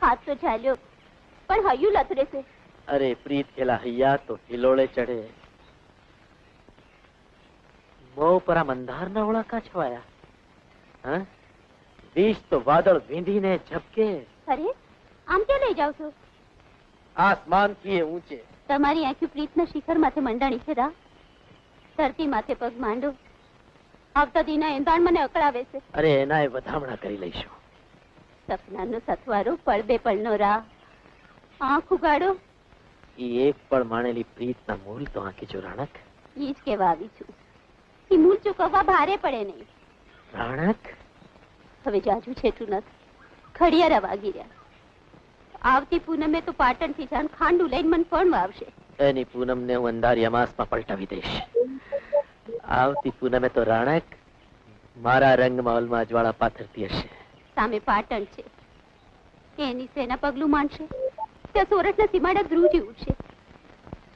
हाथ तो चाल्यो पण हयू लथड़े से। अरे प्रीत खेला हैया तो हिलोड़े चढ़े। मोह परा मंदार न ओळा का छवाया। हाँ? बीच तो वादळ वींधी ने झपके। अरे आम क्या लई जाओ छो? आसमान की ऊंचे। तमारी आंखी प्रीत न शिखर माथे मंडाणी छे रा। धरती माथे पग मांडो। आवता दीना एंदाण मने अकळावे छे। अरे एनाय વધામણા કરી લઈશું। સપનાનો સથવારો પળ બે પળનો રા। આંખ ઉગાડો। ઈ એક પળ માણેલી પ્રીતના મૂળ તો આંકી જો રાણક। ઈ જ કહેવા આવી છું। ઈ મૂળ ચૂકવવા ભારે પડે નહીં। રાણક હવે જાજુ છેટું નથી। ઘડિયાળા વાગી રહ્યા। આવતી પૂનમે તો પાટણથી જાણ ખાંડું લઈને મન પણ વાવશે। એની પૂનમને હું અંધારી અમાસમાં પલટાવી દઈશ। આવતી પૂનમે તો રાણક મારા રંગમહલમાં અજવાળા પાથરતી હશે। સામે પાટણ છે એની સેના પગલું માંડશે ત્યાં સોરઠના સીમાડા ધ્રુજી ઉઠશે।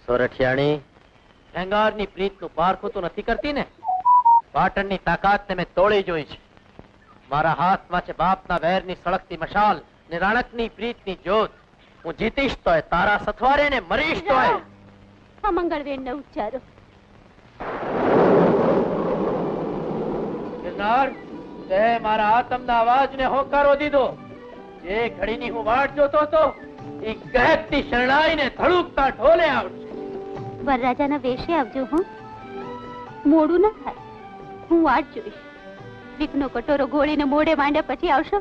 સોરઠિયાણી ખેંગારની પ્રીતનું પારખું તો નથી કરતી ને? પાટણની તાકાતને મેં તોડી જોઈ છે। મારા હાથમાં છે બાપના વેરની સળગતી મશાલ ને રાણકની પ્રીતની જ્યોત। હું જીતીશ તોય તારા સથવારે ને મરીશ તોય। આ મંગળવેર ન ઉચ્ચારો। गिरनार તે મારા આતમના અવાજને હોકારો દીધો। જે ઘડીની હું વાટ જોતો હતો એ કહેતી શરણાઈને ધડુકતા ઢોલે આવશે। વરરાજાના વેશે આવજો હો। મોડું ન થાય। હું વાટ જોઈશ। વિકનો કટોરો ગોળીને મોઢે માંડ્યા પછી આવશો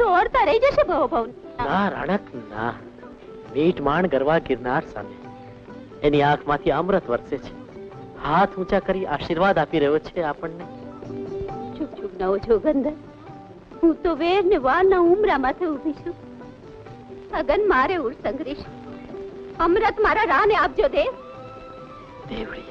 તો ઓરતા રહી જશે ભવ ભવ। ના રાણક ના। મીઠ માણ ગરવા ગિરનાર સામે એની આંખમાંથી અમૃત વરસે છે। હાથ ઊંચા કરી આશીર્વાદ આપી રહ્યો છે આપણને। ચૂપ ચૂપ નવો જોગંદર। હું તો વેર ને વારના ઉમરા માથે ઊભી છું। અગન મારે ઉર સંગરીશ। અમૃત મારા રાને આપજો દેવ। દેવડી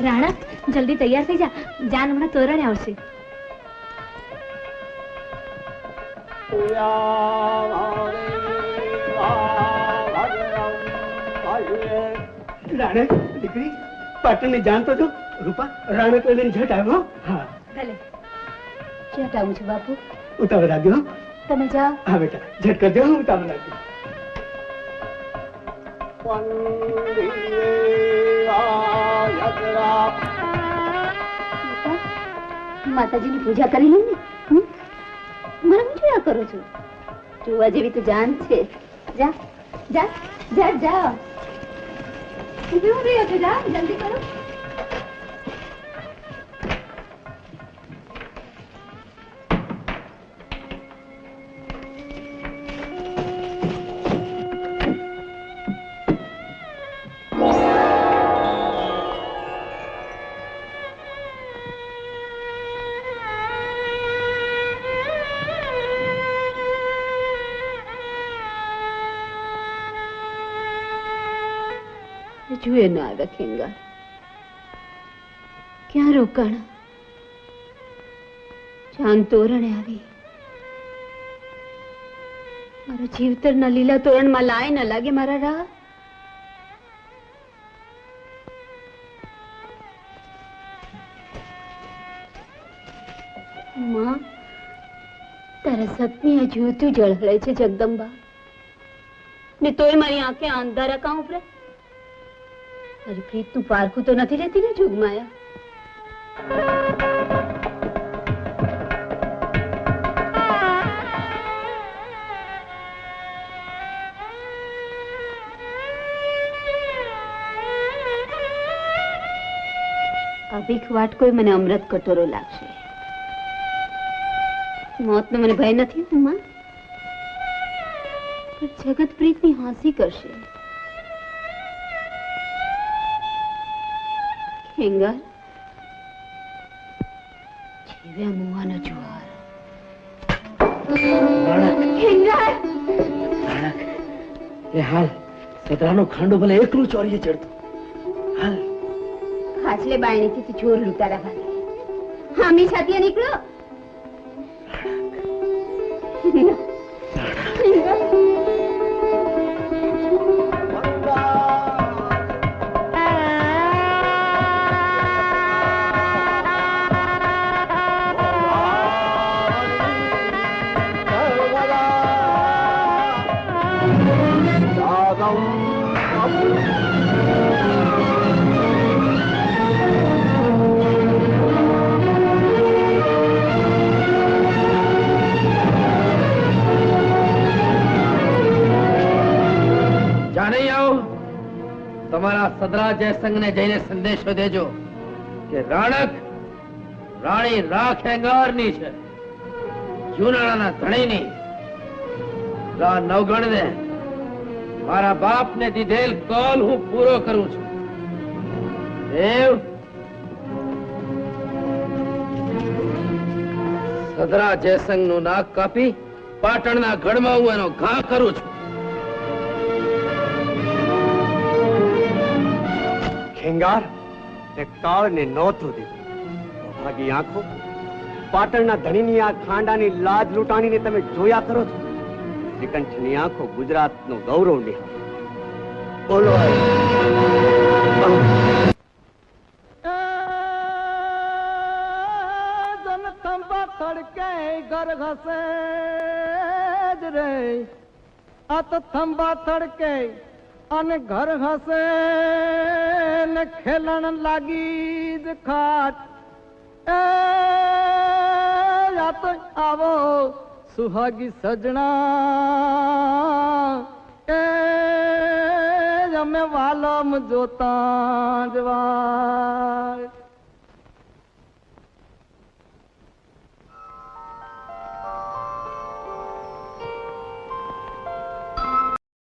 રાણા જલ્દી તૈયાર થઈ જા। જાન હમણાં તોરણે આવશે। રાણક દીકરી પાટણની જાન તો જો રૂપા રાણક લઈને ઝટ આવ્યો। હા ભલે ઝટ આવું છું બાપુ। ઉતાવળ રાખજો। તમે જાઓ। હા બેટા ઝટ કરજો। હું ઉતાવળ રાખજો। માતાજીની પૂજા કરી લે ને। મને હું જોયા કરો છો? જોવા જેવી તો જાન છે। જા જા જા જા। क्यों रही हो? जा जल्दी करो। जुए ना आवे खेंगा। क्या रोकण? जान तोरणे आवी। मारा जीवतर ना लीला तोरण में लाए न लागे मारा राह। मां तारा सपनी आ ज्योति जळहळे छे जगदंबा ने तोय मारी आंखें अंधारा का उपरे। अरे प्रीत तू पारखू तो नहीं रहती ने जुगमाया। अभीख वाट कोई मने अमृत कटोरो लागशे। मौत नो मने भय नहीं मां। पर जगत प्रीत नी हांसी करशे। खेंगर जीवे मुआनो जुआर। खेंगर રાણક એ હાલ સદરાનો ખાંડો ભલે એકલું ચોરીએ ચડતો હાલ ખાચલે બાયણીથી તું ચોર લૂંટારા ભાગે હામી છાતીએ નીકળો તમારા સદરા જયસંગને જઈને સંદેશો દેજો કે રાણક રાણી રાખ એંગારની છે, જુનાળાના ધણીની. નવગણને મારા બાપને દીધેલ કોલ હું પૂરો કરું છું. દેવ, સદરા જયસંગ નું નાક કાપી પાટણના ગઢમાં હું એનો ઘા કરું છું. ખેંગાર તે કાળને નહોતું દીધું. ભાગી આંખો પાટણના ધણીની આ ખાંડાની લાજ લૂંટાણીને તમે જોયા કરો છો. શ્રીકંઠની આંખો ગુજરાતનું ગૌરવ નિહાળે. બોલો જનતંબા તડકે ઘર ઘસે જ રે, આ તો થંભા તડકે અને ઘર હસે ને ખેલણ લાગી જ ખાટ. એ યા તો આવો સુહાગી સજણા, એ અમે વાલમ જોતા જવા.